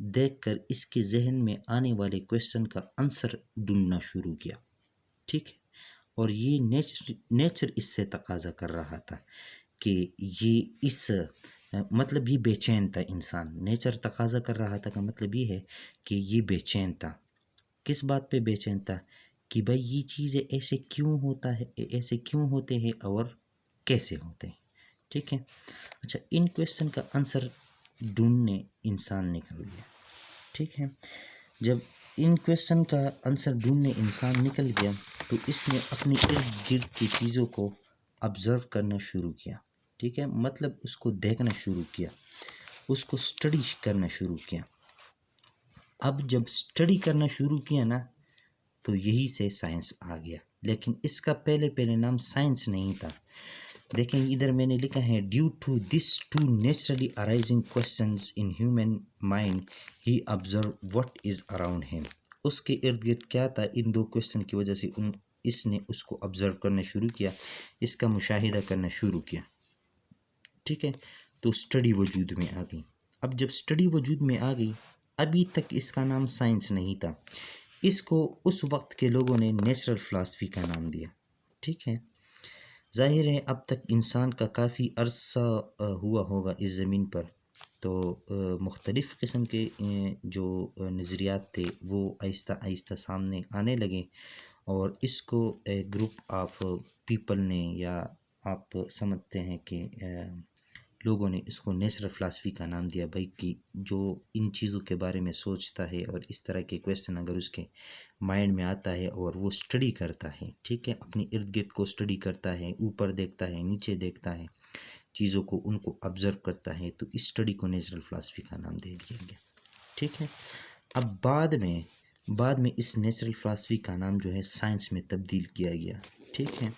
دیکھ کر اس کے ذہن میں آنے والے کویشچن کا آنسر ڈھونڈنا شروع کیا، ٹھیک ہے، اور یہ نیچر اس سے تقاضا کر رہا تھا کہ یہ اس مطلب یہ بے چین تھا انسان، نیچر تقاضا کر رہا تھا کا مطلب یہ ہے کہ یہ بے چین تھا، کس بات پہ بے چین تھا کہ بھائی یہ چیزیں ایسے کیوں ہوتا ہے، ایسے کیوں ہوتے ہیں اور کیسے ہوتے ہیں، ٹھیک ہے۔ اچھا، ان کویشچن کا آنسر ڈھونڈنے انسان نکل گیا، ٹھیک ہے۔ جب ان کویشچن کا آنسر ڈھونڈنے انسان نکل گیا تو اس نے اپنی ارد گرد کی چیزوں کو آبزرو کرنا شروع کیا، ٹھیک ہے، مطلب اس کو دیکھنا شروع کیا، اس کو اسٹڈی کرنا شروع کیا۔ اب جب اسٹڈی کرنا شروع کیا نا تو یہی سے سائنس آ گیا، لیکن اس کا پہلے نام سائنس نہیں تھا۔ دیکھیں ادھر میں نے لکھا ہے due to this to naturally arising questions in human mind he observe what is around him. اس کے ارد گرد کیا تھا، ان دو کویشچن کی وجہ سے اس نے اس کو آبزرو کرنا شروع کیا، اس کا مشاہدہ کرنا شروع کیا، ٹھیک ہے، تو اسٹڈی وجود میں آ گئی۔ اب جب اسٹڈی وجود میں آ گئی، ابھی تک اس کا نام سائنس نہیں تھا، اس کو اس وقت کے لوگوں نے نیچرل فلاسفی کا نام دیا، ٹھیک ہے۔ ظاہر ہے اب تک انسان کا کافی عرصہ ہوا ہوگا اس زمین پر، تو مختلف قسم کے جو نظریات تھے وہ آہستہ آہستہ سامنے آنے لگے، اور اس کو گروپ آف پیپل نے، یا آپ سمجھتے ہیں کہ لوگوں نے اس کو نیچرل فلاسفی کا نام دیا، بھائی کہ جو ان چیزوں کے بارے میں سوچتا ہے اور اس طرح کے کویشچن اگر اس کے مائنڈ میں آتا ہے اور وہ اسٹڈی کرتا ہے، ٹھیک ہے، اپنی ارد گرد کو اسٹڈی کرتا ہے، اوپر دیکھتا ہے، نیچے دیکھتا ہے، چیزوں کو ان کو آبزرو کرتا ہے، تو اس اسٹڈی کو نیچرل فلاسفی کا نام دے دیا گیا، ٹھیک ہے۔ اب بعد میں اس نیچرل فلاسفی کا نام جو ہے سائنس میں تبدیل کیا گیا، ٹھیک ہے۔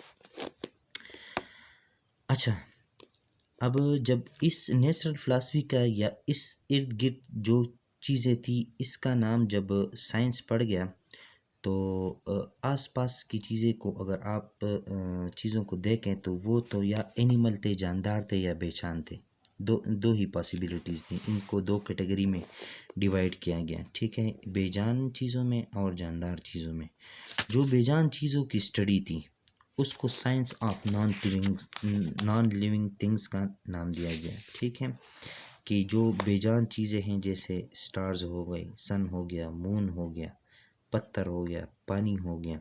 اچھا، اب جب اس نیچرل فلاسفی کا یا اس ارد گرد جو چیزیں تھی اس کا نام جب سائنس پڑ گیا، تو آس پاس کی چیزیں کو اگر آپ چیزوں کو دیکھیں تو وہ تو یا اینیمل تھے، جاندار تھے، یا بے جان تھے، دو ہی پاسبلٹیز تھیں، ان کو دو کیٹیگری میں ڈیوائڈ کیا گیا، ٹھیک ہے، بے جان چیزوں میں اور جاندار چیزوں میں۔ جو بے جان چیزوں کی اسٹڈی تھی اس کو science of non living things کا نام دیا گیا، ٹھیک ہے، کہ جو بے جان چیزیں ہیں جیسے سٹارز ہو گئے، سن ہو گیا، مون ہو گیا، پتھر ہو گیا، پانی ہو گیا،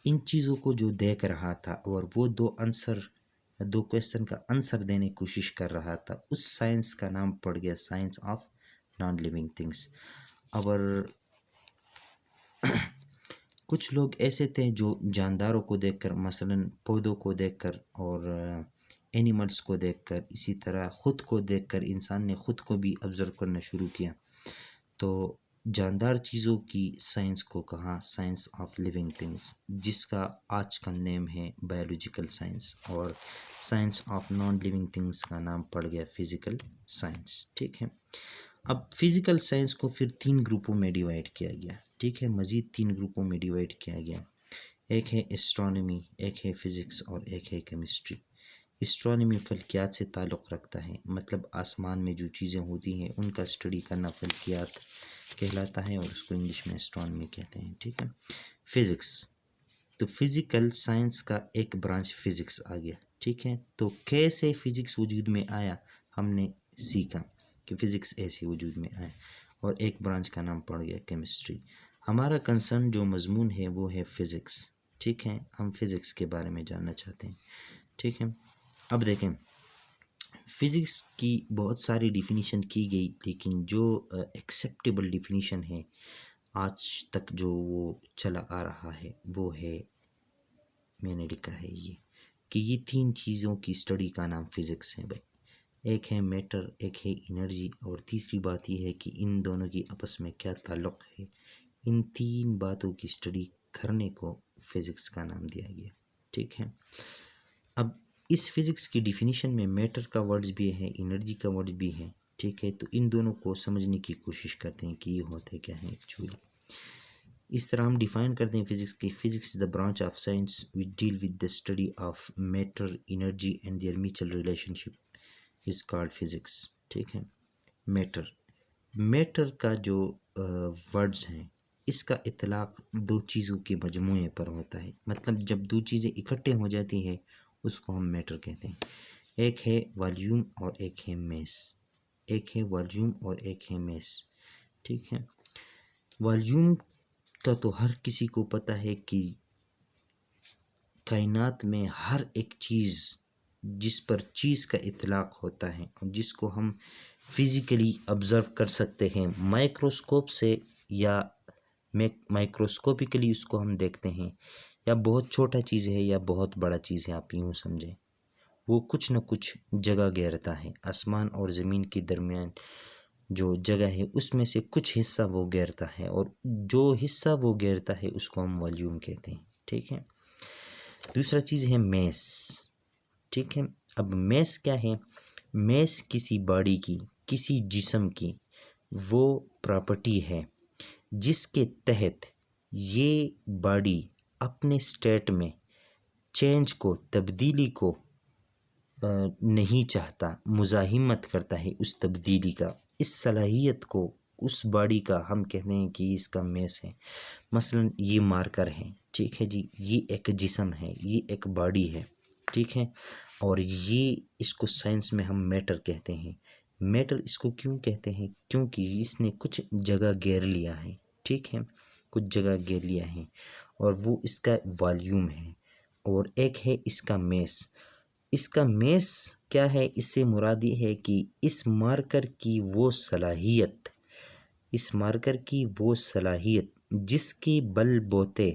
ان چیزوں کو جو دیکھ رہا تھا اور وہ دو کویشچن کا آنسر دینے کی کوشش کر رہا تھا، اس سائنس کا نام پڑ گیا science of non living things. اور کچھ لوگ ایسے تھے جو جانداروں کو دیکھ کر، مثلاً پودوں کو دیکھ کر اور اینیملس کو دیکھ کر، اسی طرح خود کو دیکھ کر انسان نے خود کو بھی آبزرو کرنا شروع کیا، تو جاندار چیزوں کی سائنس کو کہا سائنس آف لیونگ تھنگس، جس کا آج کا نیم ہے بایولوجیکل سائنس، اور science of non living things کا نام پڑ گیا فزیکل سائنس، ٹھیک ہے۔ اب فزیکل سائنس کو پھر 3 گروپوں میں ڈیوائڈ کیا گیا، ٹھیک ہے، مزید 3 گروپوں میں ڈیوائڈ کیا گیا، ایک ہے اسٹرانومی، ایک ہے فزکس اور ایک ہے کیمسٹری۔ اسٹرانومی فلکیات سے تعلق رکھتا ہے، مطلب آسمان میں جو چیزیں ہوتی ہیں ان کا اسٹڈی کرنا فلکیات کہلاتا ہے، اور اس کو انگلش میں اسٹرانومی کہتے ہیں، ٹھیک ہے۔ فزکس، تو فزیکل سائنس کا ایک برانچ فزکس آ گیا، ٹھیک ہے، تو کیسے فزکس وجود میں آیا ہم نے سیکھا کہ فزکس ایسے وجود میں آیا، اور ایک برانچ کا نام پڑ گیا کیمسٹری۔ ہمارا کنسرن جو مضمون ہے وہ ہے فزکس، ٹھیک ہے، ہم فزکس کے بارے میں جاننا چاہتے ہیں، ٹھیک ہے۔ اب دیکھیں فزکس کی بہت ساری ڈیفینیشن کی گئی، لیکن جو ایکسیپٹیبل ڈیفینیشن ہے آج تک جو وہ چلا آ رہا ہے وہ ہے، میں نے لکھا ہے یہ کہ یہ 3 چیزوں کی اسٹڈی کا نام فزکس ہے بھائی، ایک ہے میٹر، ایک ہے انرجی، اور تیسری بات یہ ہے کہ ان دونوں کی آپس میں کیا تعلق ہے۔ ان 3 باتوں کی اسٹڈی کرنے کو فزکس کا نام دیا گیا، ٹھیک ہے۔ اب اس فزکس کی ڈیفینیشن میں میٹر کا ورڈز بھی ہے، انرجی کا ورڈ بھی ہے، ٹھیک ہے، تو ان دونوں کو سمجھنے کی کوشش کرتے ہیں کہ یہ ہوتے کیا ہیں ایکچولی۔ اس طرح ہم ڈیفائن کرتے ہیں فزکس کی، physics is the branch of science which deal with the study of matter, energy and their mutual relationship is called physics, ٹھیک ہے۔ میٹر، میٹر کا جو ورڈز ہیں اس کا اطلاق دو چیزوں کے مجموعے پر ہوتا ہے، مطلب جب دو چیزیں اکٹھے ہو جاتی ہیں اس کو ہم میٹر کہتے ہیں۔ ایک ہے والیوم اور ایک ہے میس، ایک ہے والیوم اور ایک ہے میس، ٹھیک ہے۔ والیوم کا تو ہر کسی کو پتہ ہے کہ کائنات میں ہر ایک چیز جس پر چیز کا اطلاق ہوتا ہے اور جس کو ہم فزیکلی آبزرو کر سکتے ہیں مائکروسکوپ سے، یا مائکروسکوپیکلی اس کو ہم دیکھتے ہیں، یا بہت چھوٹا چیز ہے یا بہت بڑا چیز ہے، آپ یوں سمجھیں وہ کچھ نہ کچھ جگہ گھیرتا ہے۔ آسمان اور زمین کے درمیان جو جگہ ہے اس میں سے کچھ حصہ وہ گھیرتا ہے، اور جو حصہ وہ گھیرتا ہے اس کو ہم والیوم کہتے ہیں، ٹھیک ہے۔ دوسرا چیز ہے میس، ٹھیک ہے۔ اب میس کیا ہے؟ میس کسی باڈی کی، کسی جسم کی وہ پراپرٹی ہے جس کے تحت یہ باڈی اپنے اسٹیٹ میں چینج کو، تبدیلی کو نہیں چاہتا، مزاحمت کرتا ہے اس تبدیلی کا، اس صلاحیت کو اس باڈی کا ہم کہتے ہیں کہ اس کا میس ہے۔ مثلا یہ مارکر ہے، ٹھیک ہے جی، یہ ایک جسم ہے، یہ ایک باڈی ہے، ٹھیک ہے، اور یہ اس کو سائنس میں ہم میٹر کہتے ہیں۔ میٹر اس کو کیوں کہتے ہیں؟ کیونکہ اس نے کچھ جگہ گھیر لیا ہے، ٹھیک ہے، کچھ جگہ گھیر لیا ہے، اور وہ اس کا والیوم ہے، اور ایک ہے اس کا میس۔ اس کا میس کیا ہے؟ اس سے مراد یہ ہے کہ اس مارکر کی وہ صلاحیت، اس مارکر کی وہ صلاحیت جس کے بل بوتے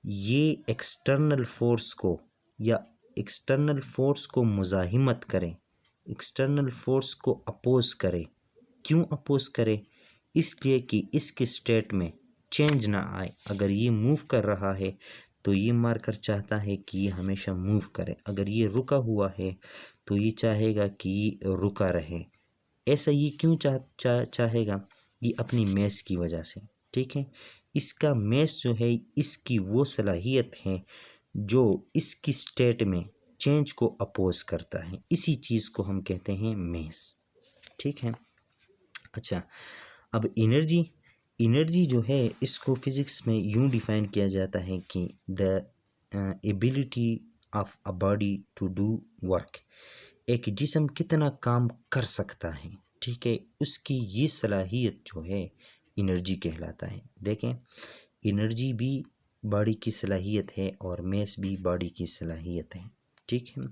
یہ ایکسٹرنل فورس کو، یا ایکسٹرنل فورس کو مزاحمت کرے، ایکسٹرنل فورس کو اپوز کرے۔ کیوں اپوز کرے؟ اس لیے کہ اس کے اسٹیٹ میں چینج نہ آئے۔ اگر یہ موو کر رہا ہے تو یہ مارکر چاہتا ہے کہ یہ ہمیشہ موو کرے، اگر یہ رکا ہوا ہے تو یہ چاہے گا کہ یہ رکا رہے۔ ایسا یہ کیوں چاہے گا؟ یہ اپنی میس کی وجہ سے، ٹھیک ہے۔ اس کا میس جو ہے اس کی وہ صلاحیت ہے جو اس کی اسٹیٹ میں چینج کو اپوز کرتا ہے، اسی چیز کو ہم کہتے ہیں میس، ٹھیک ہے۔ اچھا، اب انرجی جو ہے اس کو فزکس میں یوں ڈیفائن کیا جاتا ہے کہ the ability of a body to do work, ایک جسم کتنا کام کر سکتا ہے، ٹھیک ہے، اس کی یہ صلاحیت جو ہے انرجی کہلاتا ہے۔ دیکھیں، انرجی بھی باڈی کی صلاحیت ہے اور میس بھی باڈی کی صلاحیت ہے، ٹھیک ہے۔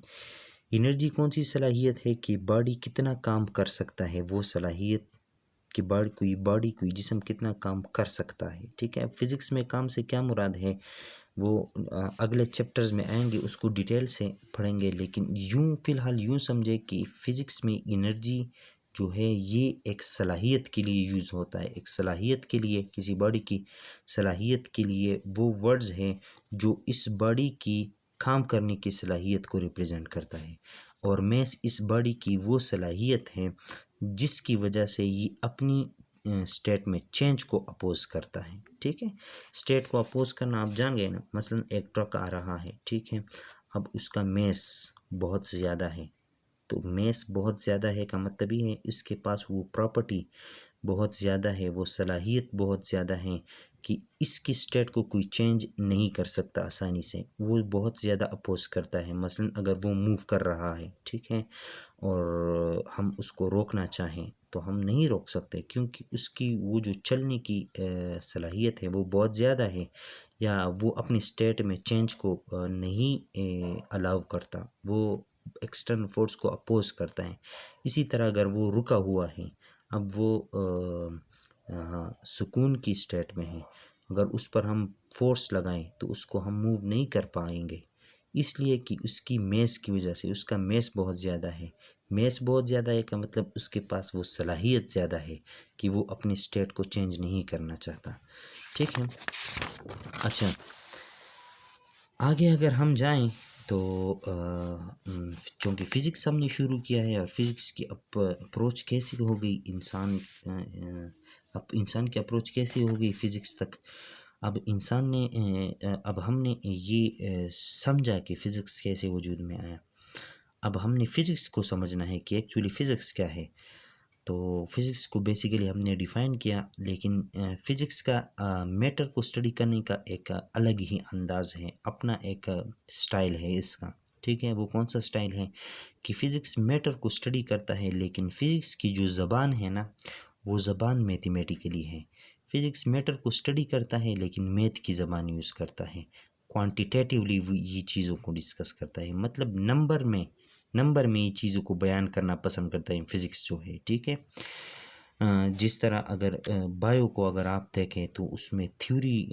انرجی کون سی صلاحیت ہے کہ باڈی کتنا کام کر سکتا ہے، وہ صلاحیت کہ کوئی جسم کتنا کام کر سکتا ہے، ٹھیک ہے۔ فزکس میں کام سے کیا مراد ہے وہ اگلے چیپٹرز میں آئیں گے، اس کو ڈیٹیل سے پڑھیں گے، لیکن فی الحال یوں سمجھے کہ فزکس میں انرجی جو ہے یہ ایک صلاحیت کے لیے یوز ہوتا ہے، ایک صلاحیت کے لیے، کسی باڈی کی صلاحیت کے لیے وہ ورڈز ہیں جو اس باڈی کی کام کرنے کی صلاحیت کو ریپرزینٹ کرتا ہے، اور میس اس باڈی کی وہ صلاحیت ہے جس کی وجہ سے یہ اپنی اسٹیٹ میں چینج کو اپوز کرتا ہے، ٹھیک ہے۔ اسٹیٹ کو اپوز کرنا آپ جان گئے نا، مثلا ایک ٹرک آ رہا ہے، ٹھیک ہے، اب اس کا میس بہت زیادہ ہے، تو میس بہت زیادہ ہے کا مطلب یہ ہے اس کے پاس وہ پراپرٹی بہت زیادہ ہے، وہ صلاحیت بہت زیادہ ہے کہ اس کی اسٹیٹ کو کوئی چینج نہیں کر سکتا آسانی سے، وہ بہت زیادہ اپوز کرتا ہے۔ مثلا اگر وہ موو کر رہا ہے، ٹھیک ہے، اور ہم اس کو روکنا چاہیں تو ہم نہیں روک سکتے، کیونکہ اس کی وہ جو چلنے کی صلاحیت ہے وہ بہت زیادہ ہے، یا وہ اپنی اسٹیٹ میں چینج کو نہیں الاؤ کرتا، وہ ایکسٹرنل فورس کو اپوز کرتا ہے۔ اسی طرح اگر وہ رکا ہوا ہے، اب وہ سکون کی اسٹیٹ میں ہے، اگر اس پر ہم فورس لگائیں تو اس کو ہم موو نہیں کر پائیں گے، اس لیے کہ اس کی میس کی وجہ سے، اس کا میس بہت زیادہ ہے۔ میس بہت زیادہ ہے کا مطلب اس کے پاس وہ صلاحیت زیادہ ہے کہ وہ اپنی اسٹیٹ کو چینج نہیں کرنا چاہتا، ٹھیک ہے۔ اچھا، آگے اگر ہم جائیں تو چونکہ فزکس ہم نے شروع کیا ہے، اور فزکس کی اپروچ کیسی ہو گئی انسان کی اپروچ کیسی ہو گئی فزکس تک، اب ہم نے یہ سمجھا کہ فزکس کیسے وجود میں آیا، اب ہم نے فزکس کو سمجھنا ہے کہ ایکچولی فزکس کیا ہے۔ تو فزکس کو بیسیکلی ہم نے ڈیفائن کیا، لیکن فزکس کا میٹر کو اسٹڈی کرنے کا ایک الگ ہی انداز ہے، اپنا ایک اسٹائل ہے اس کا، ٹھیک ہے۔ وہ کون سا اسٹائل ہے کہ فزکس میٹر کو اسٹڈی کرتا ہے، لیکن فزکس کی جو زبان ہے نا وہ زبان میتھمیٹیکلی ہے۔ فزکس میٹر کو اسٹڈی کرتا ہے لیکن میتھ کی زبان یوز کرتا ہے، کوانٹیٹیولی یہ چیزوں کو ڈسکس کرتا ہے، مطلب نمبر میں یہ چیزوں کو بیان کرنا پسند کرتا ہے فزکس جو ہے، ٹھیک ہے۔ جس طرح اگر بایو کو اگر آپ دیکھیں تو اس میں تھیوری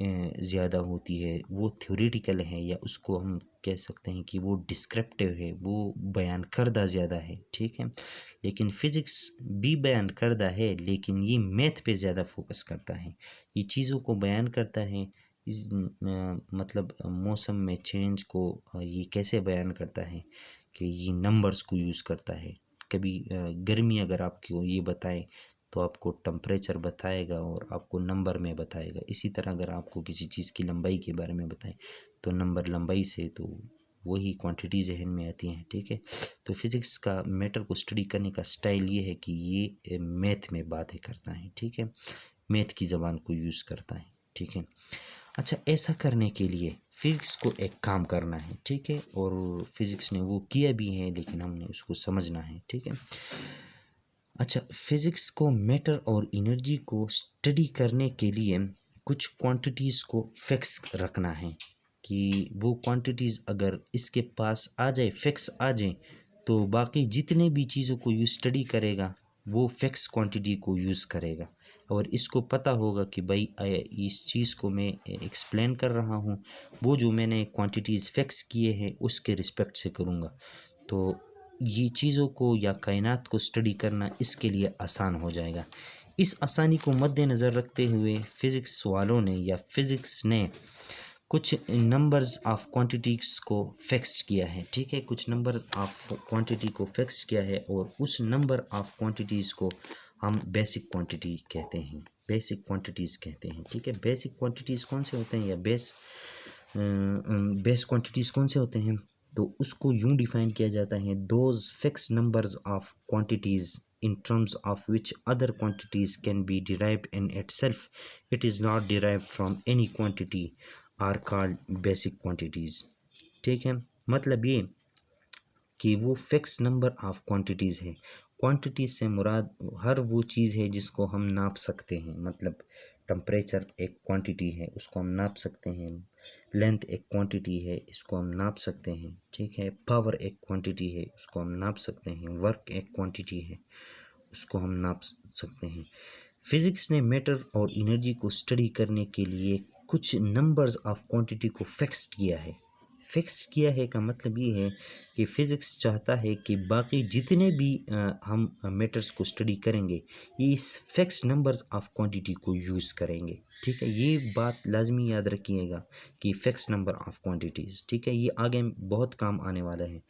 زیادہ ہوتی ہے، وہ تھیوریٹیکل ہے، یا اس کو ہم کہہ سکتے ہیں کہ وہ ڈسکرپٹیو ہے، وہ بیان کردہ زیادہ ہے، ٹھیک ہے۔ لیکن فزکس بھی بیان کردہ ہے لیکن یہ میتھ پہ زیادہ فوکس کرتا ہے، یہ چیزوں کو بیان کرتا ہے، مطلب موسم میں چینج کو یہ کیسے بیان کرتا ہے کہ یہ نمبرز کو یوز کرتا ہے۔ کبھی گرمی اگر آپ کو یہ بتائے تو آپ کو ٹمپریچر بتائے گا اور آپ کو نمبر میں بتائے گا، اسی طرح اگر آپ کو کسی چیز کی لمبائی کے بارے میں بتائے تو نمبر لمبائی سے، تو وہی کوانٹٹی ذہن میں آتی ہیں، ٹھیک ہے۔ تو فزکس کا میٹر کو اسٹڈی کرنے کا سٹائل یہ ہے کہ یہ میتھ میں باتیں کرتا ہے، ٹھیک ہے، میتھ کی زبان کو یوز کرتا ہے، ٹھیک ہے۔ اچھا، ایسا کرنے کے لیے فزکس کو ایک کام کرنا ہے، ٹھیک ہے، اور فزکس نے وہ کیا بھی ہے لیکن ہم نے اس کو سمجھنا ہے، ٹھیک ہے۔ اچھا، فزکس کو میٹر اور انرجی کو اسٹڈی کرنے کے لیے کچھ کوانٹٹیز کو فکس رکھنا ہے، کہ وہ کوانٹٹیز اگر اس کے پاس آ جائے، فکس آ جائیں، تو باقی جتنے بھی چیزوں کو یوز اسٹڈی کرے گا وہ فکس کوانٹٹی کو یوز کرے گا، اور اس کو پتہ ہوگا کہ بھائی اس چیز کو میں ایکسپلین کر رہا ہوں، وہ جو میں نے کوانٹٹیز فکس کیے ہیں اس کے رسپیکٹ سے کروں گا، تو یہ چیزوں کو یا کائنات کو اسٹڈی کرنا اس کے لیے آسان ہو جائے گا۔ اس آسانی کو مد نظر رکھتے ہوئے فزکس والوں نے یا فزکس نے کچھ نمبرز آف کوانٹٹیز کو فکس کیا ہے، ٹھیک ہے، کچھ نمبر آف کوانٹٹی کو فکس کیا ہے، اور اس نمبر آف کوانٹٹیز کو ہم بیسک کوانٹٹی کہتے ہیں، بیسک کوانٹٹیز کہتے ہیں، ٹھیک ہے۔ بیسک کوانٹٹیز کون سے ہوتے ہیں، یا بیس کوانٹٹیز کون سے ہوتے ہیں، تو اس کو یوں ڈیفائن کیا جاتا ہے: those fix numbers of quantities in terms of which other quantities can be derived in itself, it is not derived from any quantity, are called basic quantities، ٹھیک ہے۔ مطلب یہ کہ وہ فکس نمبر آف کوانٹٹیز ہے، quantities سے مراد ہر وہ چیز ہے جس کو ہم ناپ سکتے ہیں، مطلب ٹمپریچر ایک کوانٹٹی ہے، اس کو ہم ناپ سکتے ہیں، لینتھ ایک کوانٹٹی ہے، اس کو ہم ناپ سکتے ہیں، ٹھیک ہے، پاور ایک کوانٹٹی ہے، اس کو ہم ناپ سکتے ہیں، ورک ایک کوانٹٹی ہے، اس کو ہم ناپ سکتے ہیں۔ فزکس نے میٹر اور انرجی کو اسٹڈی کرنے کے لیے کچھ نمبرز آف کوانٹٹی کو فکس کیا ہے۔ فکس کیا ہے کا مطلب یہ ہے کہ فزکس چاہتا ہے کہ باقی جتنے بھی ہم میٹرز کو اسٹڈی کریں گے یہ اس فکس نمبرز آف کوانٹٹی کو یوز کریں گے، ٹھیک ہے۔ یہ بات لازمی یاد رکھیے گا کہ فکس نمبر آف کوانٹٹیز، ٹھیک ہے، یہ آگے بہت کام آنے والا ہے۔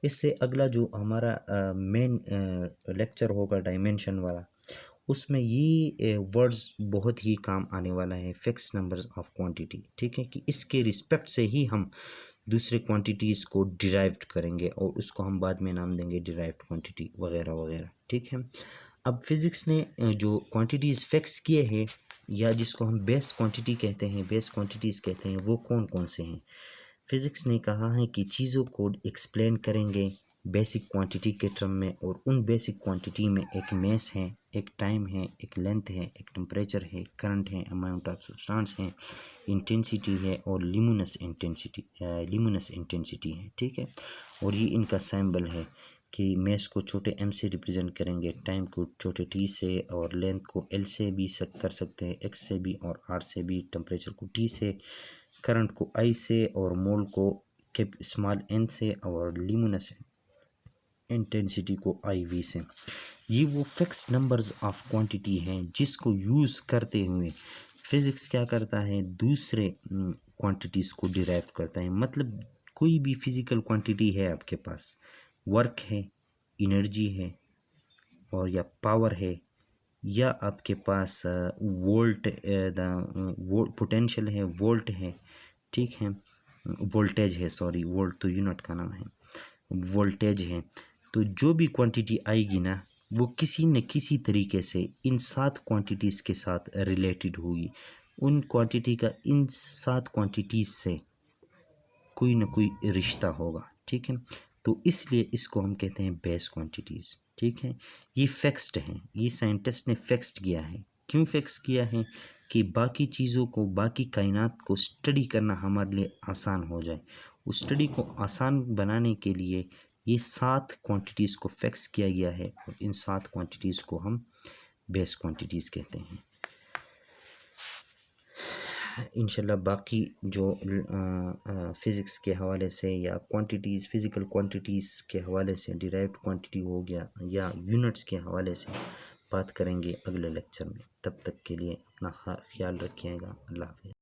اس سے اگلا جو ہمارا مین لیکچر ہوگا ڈائمینشن والا، اس میں یہ ورڈز بہت ہی کام آنے والا ہے، فکس نمبرز آف کوانٹٹی، ٹھیک ہے، کہ اس کے رسپیکٹ سے ہی ہم دوسرے کوانٹٹیز کو ڈیرائیوڈ کریں گے، اور اس کو ہم بعد میں نام دیں گے ڈیرائیوڈ کوانٹٹی وغیرہ وغیرہ، ٹھیک ہے۔ اب فزکس نے جو کوانٹٹیز فکس کیے ہیں، یا جس کو ہم بیس کوانٹٹی کہتے ہیں، بیس کوانٹٹیز کہتے ہیں، وہ کون کون سے ہیں؟ فزکس نے کہا ہے کہ چیزوں کو ایکسپلین کریں گے بیسک کوانٹٹی کے ٹرم میں، اور ان بیسک کوانٹٹی میں ایک میس ہے، ایک ٹائم ہے، ایک لینتھ ہے، ایک ٹمپریچر ہے، کرنٹ ہے، اماؤنٹ آف سبسٹانس ہے، انٹینسٹی ہے، اور لیمینس انٹینسٹی ہے، ٹھیک ہے۔ اور یہ ان کا سمبل ہے کہ میس کو چھوٹے ایم سے ریپرزینٹ کریں گے، ٹائم کو چھوٹے ٹی سے، اور لینتھ کو ایل سے بھی کر سکتے ہیں، ایکس سے بھی اور آر سے بھی، ٹمپریچر کو ٹی سے، کرنٹ کو آئی سے، اور مول کو اسمال این سے، اور لیمینس انٹینسٹی کو آئی وی سے۔ یہ وہ فکس نمبرز آف کوانٹٹی ہیں جس کو یوز کرتے ہوئے فزکس کیا کرتا ہے، دوسرے کوانٹٹیز کو ڈیرائیو کرتا ہے۔ مطلب کوئی بھی فزیکل کوانٹٹی ہے آپ کے پاس، ورک ہے، انرجی ہے، اور یا پاور ہے، یا آپ کے پاس پوٹینشیل ہے، وولٹ ہے، ٹھیک ہے، وولٹیج ہے، سوری وولٹ تو یونٹ کا نام ہے، وولٹیج ہے، تو جو بھی کوانٹٹی آئے گی نا وہ کسی نہ کسی طریقے سے ان 7 کوانٹیٹیز کے ساتھ ریلیٹڈ ہوگی، ان کوانٹیٹی کا ان 7 کوانٹیٹیز سے کوئی نہ کوئی رشتہ ہوگا، ٹھیک ہے؟ تو اس لیے اس کو ہم کہتے ہیں بیس کوانٹیٹیز، ٹھیک ہے؟ یہ فکسڈ ہیں، یہ سائنٹسٹ نے فکسڈ کیا ہے۔ کیوں فکس کیا ہے؟ کہ باقی چیزوں کو، باقی کائنات کو اسٹڈی کرنا ہمارے لیے آسان ہو جائے۔ اس اسٹڈی کو آسان بنانے کے لیے یہ 7 کوانٹیٹیز کو فکس کیا گیا ہے، اور ان 7 کوانٹیٹیز کو ہم بیس کوانٹیٹیز کہتے ہیں۔ انشاءاللہ باقی جو فزکس کے حوالے سے یا کوانٹیٹیز، فزیکل کوانٹیٹیز کے حوالے سے، ڈیرائیوڈ کوانٹیٹی ہو گیا یا یونٹس کے حوالے سے بات کریں گے اگلے لیکچر میں۔ تب تک کے لیے اپنا خیال رکھیے گا۔ اللہ حافظ۔